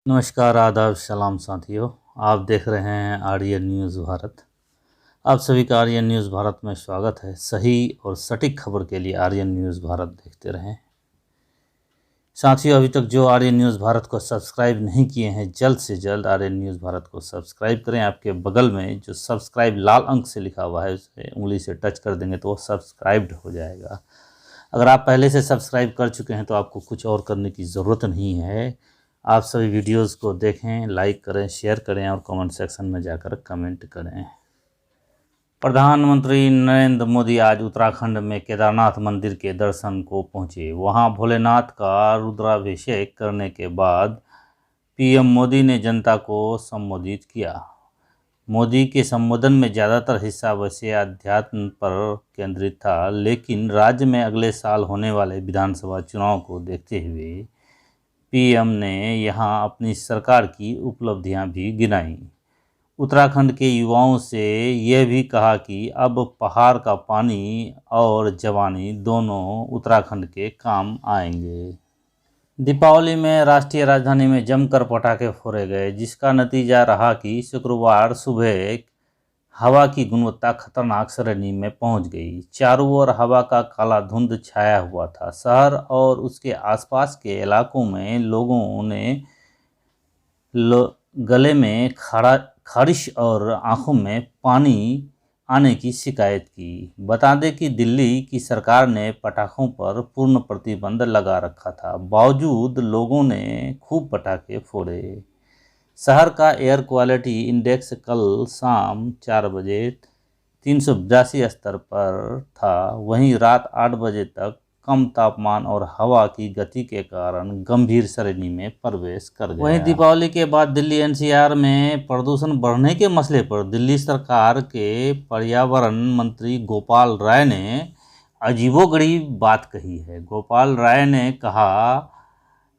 नमस्कार, आदाब, सलाम साथियों। आप देख रहे हैं आर्यन न्यूज़ भारत। आप सभी का आर्यन न्यूज़ भारत में स्वागत है। सही और सटीक खबर के लिए आर्यन न्यूज़ भारत देखते रहें। साथियों, अभी तक जो आर्यन न्यूज़ भारत को सब्सक्राइब नहीं किए हैं, जल्द से जल्द आर्यन न्यूज़ भारत को सब्सक्राइब करें। आपके बगल में जो सब्सक्राइब लाल अंक से लिखा हुआ है, उसे उंगली से टच कर देंगे तो वो सब्सक्राइब्ड हो जाएगा। अगर आप पहले से सब्सक्राइब कर चुके हैं तो आपको कुछ और करने की ज़रूरत नहीं है। आप सभी वीडियोस को देखें, लाइक करें, शेयर करें और कमेंट सेक्शन में जाकर कमेंट करें। प्रधानमंत्री नरेंद्र मोदी आज उत्तराखंड में केदारनाथ मंदिर के दर्शन को पहुंचे। वहां भोलेनाथ का रुद्राभिषेक करने के बाद पीएम मोदी ने जनता को संबोधित किया। मोदी के संबोधन में ज़्यादातर हिस्सा वैसे अध्यात्म पर केंद्रित था, लेकिन राज्य में अगले साल होने वाले विधानसभा चुनाव को देखते हुए पीएम ने यहां अपनी सरकार की उपलब्धियां भी गिनाई। उत्तराखंड के युवाओं से यह भी कहा कि अब पहाड़ का पानी और जवानी दोनों उत्तराखंड के काम आएंगे। दीपावली में राष्ट्रीय राजधानी में जमकर पटाखे फोड़े गए, जिसका नतीजा रहा कि शुक्रवार सुबह हवा की गुणवत्ता खतरनाक श्रेणी में पहुंच गई। चारों ओर हवा का काला धुंध छाया हुआ था। शहर और उसके आसपास के इलाकों में लोगों ने गले में खारिश और आंखों में पानी आने की शिकायत की। बता दें कि दिल्ली की सरकार ने पटाखों पर पूर्ण प्रतिबंध लगा रखा था, बावजूद लोगों ने खूब पटाखे फोड़े। शहर का एयर क्वालिटी इंडेक्स कल शाम 4 बजे 382 स्तर पर था। वहीं रात 8 बजे तक कम तापमान और हवा की गति के कारण गंभीर श्रेणी में प्रवेश कर गया। वहीं दीपावली के बाद दिल्ली एनसीआर में प्रदूषण बढ़ने के मसले पर दिल्ली सरकार के पर्यावरण मंत्री गोपाल राय ने अजीबोगरीब बात कही है। गोपाल राय ने कहा,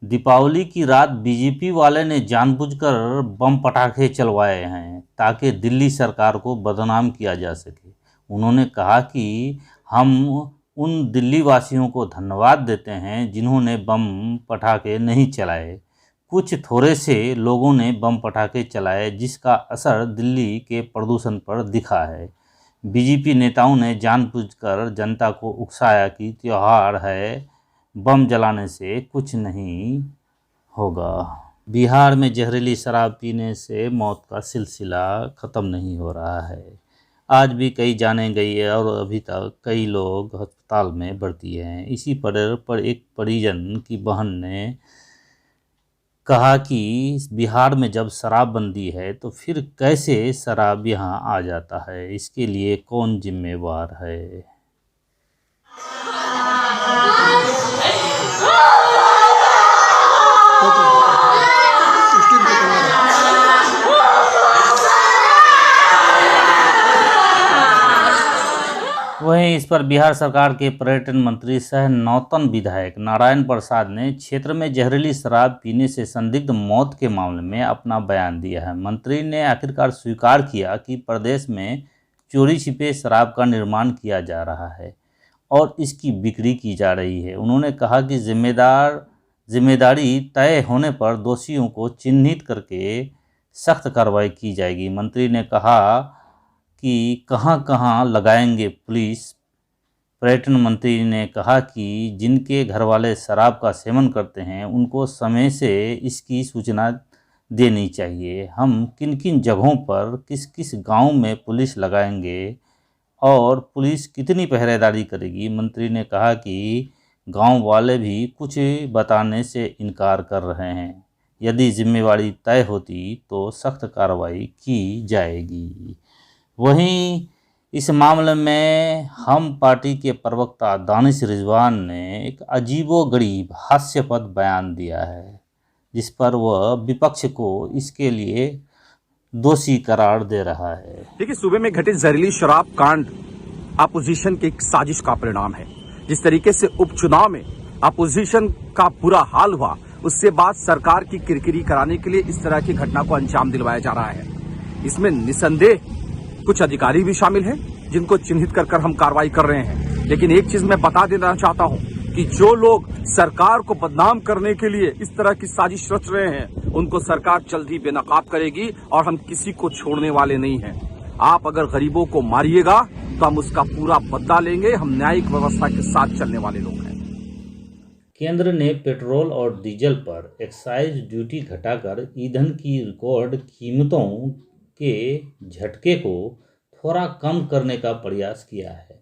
दीपावली की रात बीजेपी वाले ने जानबूझकर बम पटाखे चलवाए हैं ताकि दिल्ली सरकार को बदनाम किया जा सके। उन्होंने कहा कि हम उन दिल्ली वासियों को धन्यवाद देते हैं जिन्होंने बम पटाखे नहीं चलाए। कुछ थोड़े से लोगों ने बम पटाखे चलाए, जिसका असर दिल्ली के प्रदूषण पर दिखा है। बीजेपी नेताओं ने जानबूझकर जनता को उकसाया कि त्यौहार है, बम जलाने से कुछ नहीं होगा। बिहार में जहरीली शराब पीने से मौत का सिलसिला ख़त्म नहीं हो रहा है। आज भी कई जानें गई है और अभी तक कई लोग अस्पताल में भर्ती हैं। इसी पर एक परिजन की बहन ने कहा कि बिहार में जब शराबबंदी है तो फिर कैसे शराब यहाँ आ जाता है, इसके लिए कौन जिम्मेवार है। वहीं इस पर बिहार सरकार के पर्यटन मंत्री सह नौतन विधायक नारायण प्रसाद ने क्षेत्र में जहरीली शराब पीने से संदिग्ध मौत के मामले में अपना बयान दिया है। मंत्री ने आखिरकार स्वीकार किया कि प्रदेश में चोरी छिपे शराब का निर्माण किया जा रहा है और इसकी बिक्री की जा रही है। उन्होंने कहा कि जिम्मेदारी तय होने पर दोषियों को चिन्हित करके सख्त कार्रवाई की जाएगी। मंत्री ने कहा कि कहां लगाएंगे पुलिस। पर्यटन मंत्री ने कहा कि जिनके घरवाले शराब का सेवन करते हैं उनको समय से इसकी सूचना देनी चाहिए। हम किन किन जगहों पर किस किस गांव में पुलिस लगाएंगे और पुलिस कितनी पहरेदारी करेगी। मंत्री ने कहा कि गांव वाले भी कुछ बताने से इनकार कर रहे हैं। यदि जिम्मेवारी तय होती तो सख्त कार्रवाई की जाएगी। वहीं इस मामले में हम पार्टी के प्रवक्ता दानिश रिजवान ने एक अजीबोगरीब हास्यास्पद बयान दिया है, जिस पर वह विपक्ष को इसके लिए दोषी करार दे रहा है। देखिए, सूबे में घटित जहरीली शराब कांड अपोजिशन की एक साजिश का परिणाम है। जिस तरीके से उपचुनाव में अपोजिशन का बुरा हाल हुआ, उससे बाद सरकार की किरकिरी कराने के लिए इस तरह की घटना को अंजाम दिलवाया जा रहा है। इसमें निसंदेह कुछ अधिकारी भी शामिल हैं जिनको चिन्हित कर हम कार्रवाई कर रहे हैं। लेकिन एक चीज मैं बता देना चाहता हूं कि जो लोग सरकार को बदनाम करने के लिए इस तरह की साजिश रच रहे हैं उनको सरकार जल्द ही बेनकाब करेगी और हम किसी को छोड़ने वाले नहीं हैं। आप अगर गरीबों को मारिएगा तो हम उसका पूरा बदला लेंगे। हम न्यायिक व्यवस्था के साथ चलने वाले लोग हैं। केंद्र ने पेट्रोल और डीजल पर एक्साइज ड्यूटी घटाकर ईंधन की रिकॉर्ड कीमतों के झटके को थोड़ा कम करने का प्रयास किया है।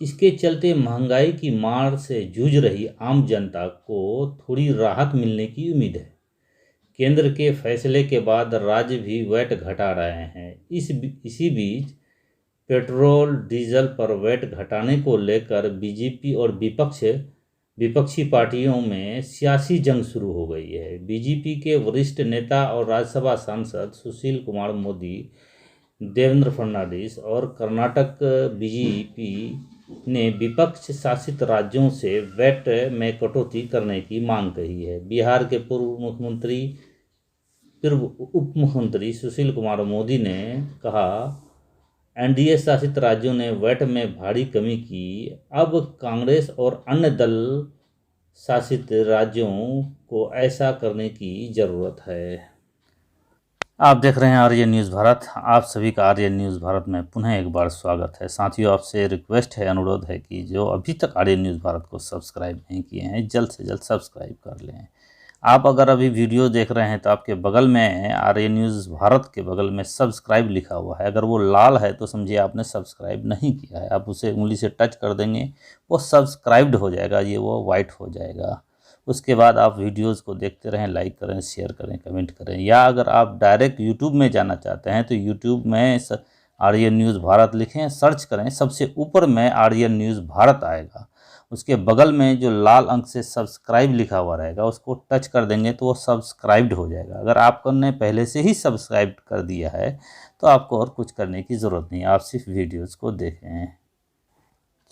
इसके चलते महंगाई की मार से जूझ रही आम जनता को थोड़ी राहत मिलने की उम्मीद है। केंद्र के फैसले के बाद राज्य भी वैट घटा रहे हैं। इसी बीच पेट्रोल डीजल पर वैट घटाने को लेकर बीजेपी और विपक्षी पार्टियों में सियासी जंग शुरू हो गई है। बीजेपी के वरिष्ठ नेता और राज्यसभा सांसद सुशील कुमार मोदी, देवेंद्र फडणवीस और कर्नाटक बीजेपी ने विपक्ष शासित राज्यों से वैट में कटौती करने की मांग कही है। बिहार के पूर्व उप मुख्यमंत्री सुशील कुमार मोदी ने कहा, एनडीए शासित राज्यों ने वैट में भारी कमी की। अब कांग्रेस और अन्य दल शासित राज्यों को ऐसा करने की जरूरत है। आप देख रहे हैं आर्यन न्यूज़ भारत। आप सभी का आर्यन न्यूज़ भारत में पुनः एक बार स्वागत है। साथियों, आपसे रिक्वेस्ट है, अनुरोध है कि जो अभी तक आर्यन न्यूज़ भारत को सब्सक्राइब नहीं किए हैं, जल्द से जल्द सब्सक्राइब कर लें। आप अगर अभी वीडियो देख रहे हैं तो आपके बगल में आर्यन न्यूज़ भारत के बगल में सब्सक्राइब लिखा हुआ है। अगर वो लाल है तो समझिए आपने सब्सक्राइब नहीं किया है। आप उसे उंगली से टच कर देंगे, वो सब्सक्राइब्ड हो जाएगा, ये वो वाइट हो जाएगा। उसके बाद आप वीडियोस को देखते रहें, लाइक करें, शेयर करें, कमेंट करें। या अगर आप डायरेक्ट यूट्यूब में जाना चाहते हैं तो यूट्यूब में आर्यन न्यूज़ भारत लिखें, सर्च करें, सबसे ऊपर में आर्यन न्यूज़ भारत आएगा। उसके बगल में जो लाल अंक से सब्सक्राइब लिखा हुआ रहेगा उसको टच कर देंगे तो वो सब्सक्राइब्ड हो जाएगा। अगर आपने पहले से ही सब्सक्राइब कर दिया है तो आपको और कुछ करने की ज़रूरत नहीं, आप सिर्फ वीडियोज़ को देखें।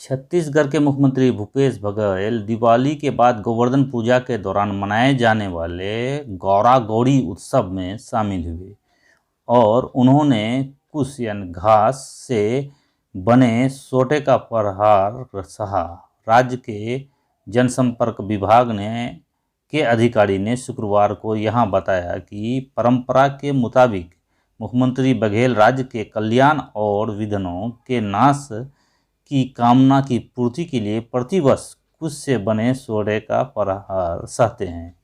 छत्तीसगढ़ के मुख्यमंत्री भूपेश बघेल दिवाली के बाद गोवर्धन पूजा के दौरान मनाए जाने वाले गौरा गौरी उत्सव में शामिल हुए और उन्होंने कुश यानी घास से बने सोटे का प्रहार सहा। राज्य के जनसंपर्क विभाग के अधिकारी ने शुक्रवार को यहां बताया कि परंपरा के मुताबिक मुख्यमंत्री बघेल राज्य के कल्याण और विघ्नों के नाश की कामना की पूर्ति के लिए प्रतिवर्ष कुश से बने सोटे का प्रहार सहते हैं।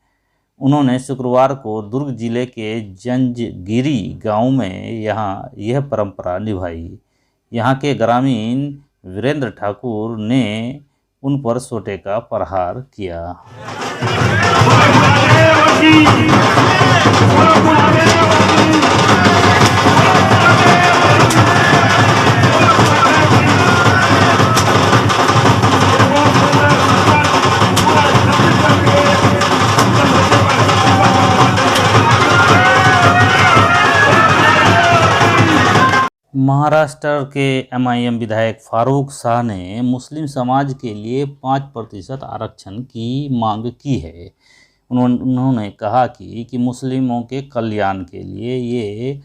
उन्होंने शुक्रवार को दुर्ग जिले के जंजगिरी गांव में यह परंपरा निभाई। यहां के ग्रामीण वीरेंद्र ठाकुर ने उन पर सोटे का प्रहार किया। महाराष्ट्र के एमआईएम विधायक फारूक शाह ने मुस्लिम समाज के लिए 5% आरक्षण की मांग की है। उन्होंने कहा कि मुस्लिमों के कल्याण के लिए ये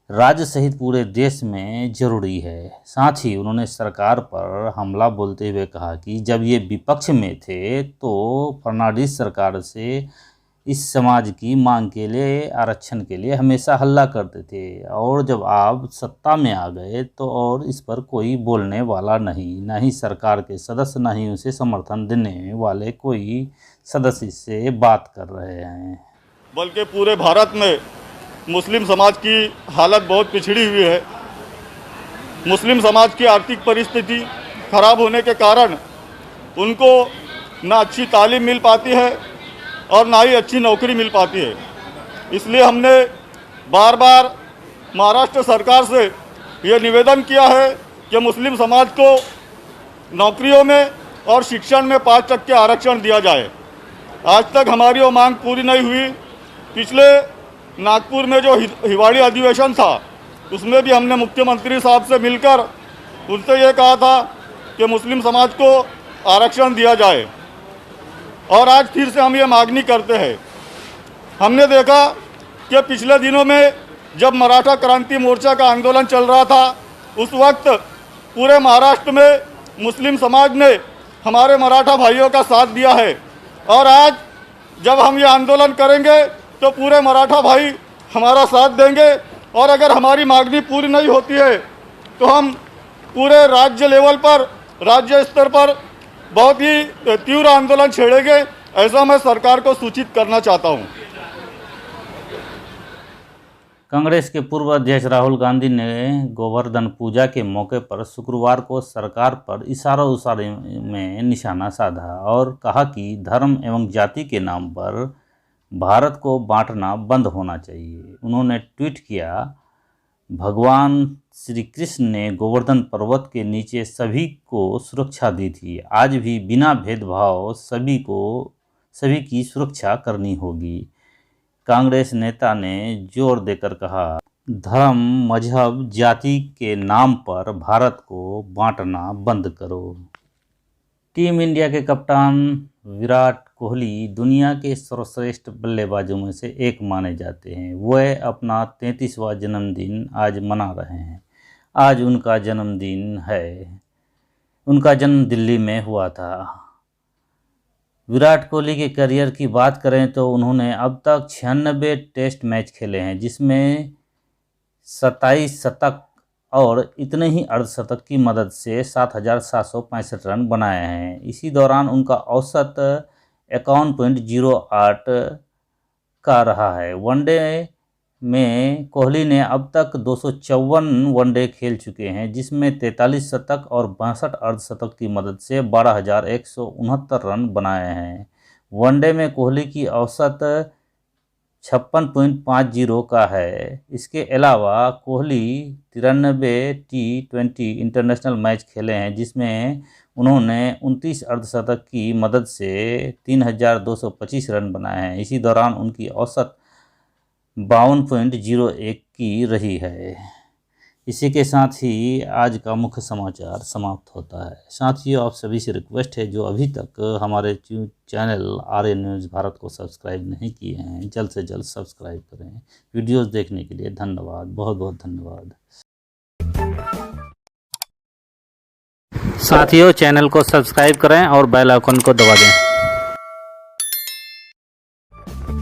राज्य सहित पूरे देश में जरूरी है। साथ ही उन्होंने सरकार पर हमला बोलते हुए कहा कि जब ये विपक्ष में थे तो फडणवीस सरकार से इस समाज की मांग के लिए, आरक्षण के लिए हमेशा हल्ला करते थे और जब आप सत्ता में आ गए तो और इस पर कोई बोलने वाला नहीं, ना ही सरकार के सदस्य, ना ही उसे समर्थन देने वाले कोई सदस्य से बात कर रहे हैं। बल्कि पूरे भारत में मुस्लिम समाज की हालत बहुत पिछड़ी हुई है। मुस्लिम समाज की आर्थिक परिस्थिति खराब होने के कारण उनको ना अच्छी तालीम मिल पाती है और ना ही अच्छी नौकरी मिल पाती है। इसलिए हमने बार बार महाराष्ट्र सरकार से ये निवेदन किया है कि मुस्लिम समाज को नौकरियों में और शिक्षण में 5% आरक्षण दिया जाए। आज तक हमारी वो मांग पूरी नहीं हुई। पिछले नागपुर में जो हिवाड़ी अधिवेशन था उसमें भी हमने मुख्यमंत्री साहब से मिलकर उनसे ये कहा था कि मुस्लिम समाज को आरक्षण दिया जाए और आज फिर से हम ये मांगनी करते हैं। हमने देखा कि पिछले दिनों में जब मराठा क्रांति मोर्चा का आंदोलन चल रहा था उस वक्त पूरे महाराष्ट्र में मुस्लिम समाज ने हमारे मराठा भाइयों का साथ दिया है। और आज जब हम ये आंदोलन करेंगे तो पूरे मराठा भाई हमारा साथ देंगे। और अगर हमारी मांगनी पूरी नहीं होती है तो हम पूरे राज्य लेवल पर, राज्य स्तर पर बहुत ही तीव्र आंदोलन छेड़ेंगे। ऐसा मैं सरकार को सूचित करना चाहता हूं। कांग्रेस के पूर्व अध्यक्ष राहुल गांधी ने गोवर्धन पूजा के मौके पर शुक्रवार को सरकार पर इशारे में निशाना साधा और कहा कि धर्म एवं जाति के नाम पर भारत को बांटना बंद होना चाहिए। उन्होंने ट्वीट किया, भगवान श्री कृष्ण ने गोवर्धन पर्वत के नीचे सभी को सुरक्षा दी थी। आज भी बिना भेदभाव सभी की सुरक्षा करनी होगी। कांग्रेस नेता ने जोर देकर कहा, धर्म, मजहब, जाति के नाम पर भारत को बांटना बंद करो। टीम इंडिया के कप्तान विराट कोहली दुनिया के सर्वश्रेष्ठ बल्लेबाजों में से एक माने जाते हैं। वह अपना 33वां जन्मदिन आज मना रहे हैं। आज उनका जन्मदिन है। उनका जन्म दिल्ली में हुआ था। विराट कोहली के करियर की बात करें तो उन्होंने अब तक 96 टेस्ट मैच खेले हैं, जिसमें 27 शतक और इतने ही अर्धशतक की मदद से 7,765 रन बनाए हैं। इसी दौरान उनका औसत 51.08 का रहा है। वनडे में कोहली ने अब तक 254 वनडे खेल चुके हैं, जिसमें 43 शतक और 62 अर्धशतक की मदद से 12,169 रन बनाए हैं। वनडे में कोहली की औसत 56.50 का है। इसके अलावा कोहली 93 T20 इंटरनेशनल मैच खेले हैं, जिसमें उन्होंने 29 अर्धशतक की मदद से 3,225 रन बनाए हैं। इसी दौरान उनकी औसत 52.01 की रही है। इसी के साथ ही आज का मुख्य समाचार समाप्त होता है। साथियों, आप सभी से रिक्वेस्ट है, जो अभी तक हमारे चैनल RA न्यूज़ भारत को सब्सक्राइब नहीं किए हैं, जल्द से जल्द सब्सक्राइब करें। वीडियोस देखने के लिए धन्यवाद, बहुत बहुत धन्यवाद। साथियों, चैनल को सब्सक्राइब करें और बेल आइकन को दबा दें।